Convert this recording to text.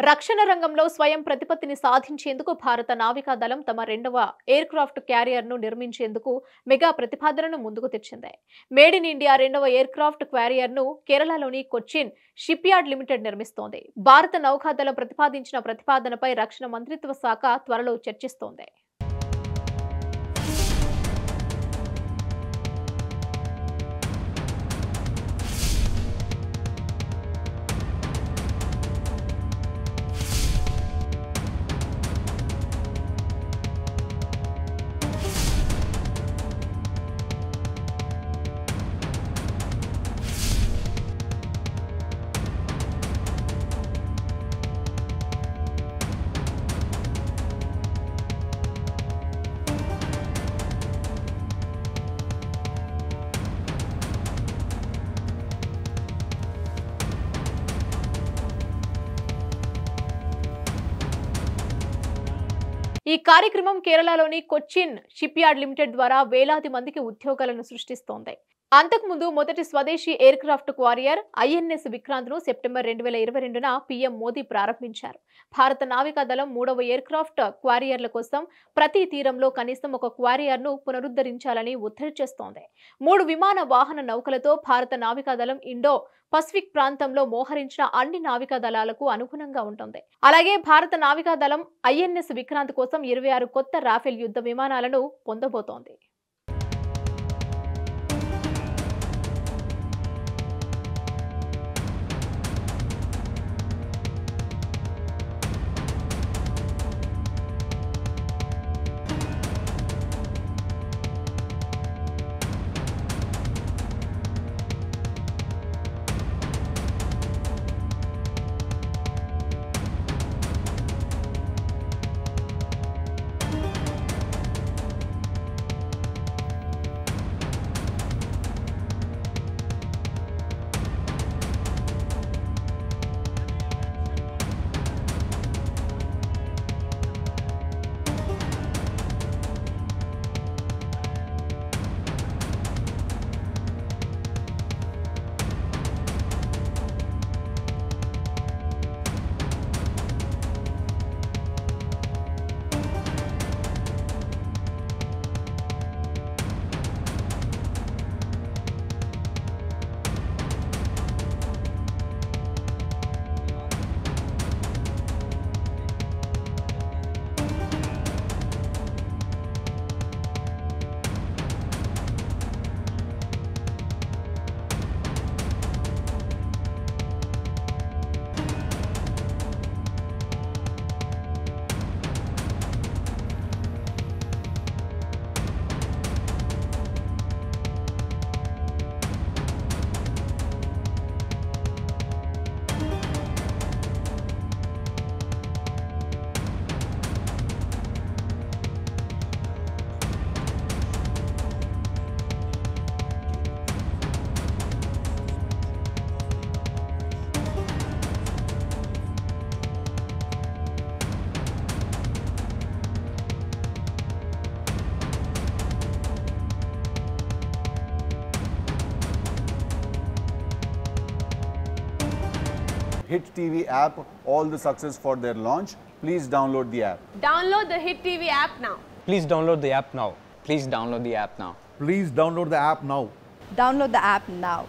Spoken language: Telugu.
రక్షణ రంగంలో స్వయం ప్రతిపత్తిని సాధించేందుకు భారత నావికాదళం తమ రెండవ ఎయిర్ క్రాఫ్ట్ క్యారియర్ను నిర్మించేందుకు మెగా ప్రతిపాదనను ముందుకు తెచ్చింది. మేడ్ ఇన్ ఇండియా రెండవ ఎయిర్ క్రాఫ్ట్ క్యారియర్ను కేరళలోని కొచ్చిన్ షిప్యార్డ్ లిమిటెడ్ నిర్మిస్తోంది. భారత నౌకాదళం ప్రతిపాదించిన ప్రతిపాదనపై రక్షణ మంత్రిత్వ శాఖ త్వరలో చర్చిస్తోంది. ఈ కార్యక్రమం కేరళలోని కొచ్చిన్ షిప్యార్డ్ లిమిటెడ్ ద్వారా వేలాది మందికి ఉద్యోగాలను సృష్టిస్తోంది. అంతకుముందు మొదటి స్వదేశీ ఎయిర్ క్రాఫ్ట్ క్వారియర్ ఐఎన్ఎస్ విక్రాంత్ను సెప్టెంబర్ 2022న పీఎం మోదీ ప్రారంభించారు. భారత నావికాదళం మూడవ ఎయిర్ క్రాఫ్ట్ క్వారియర్ల కోసం ప్రతి తీరంలో కనీసం ఒక క్వారియర్ను పునరుద్ధరించాలని ఒత్తిడి చేస్తోంది. 3 విమాన వాహన నౌకలతో భారత నావికాదళం ఇండో పసిఫిక్ ప్రాంతంలో మోహరించిన అన్ని నావికా దళాలకు అనుగుణంగా ఉంటుంది. అలాగే భారత నావికాదళం ఐఎన్ఎస్ విక్రాంత్ కోసం 26 కొత్త రాఫెల్ యుద్ధ విమానాలను పొందబోతోంది. Hit TV app, all the success for their launch. Please download the app. Download the Hit TV app now. Please download the app now. Please download the app now. Please download the app now. Download the app now.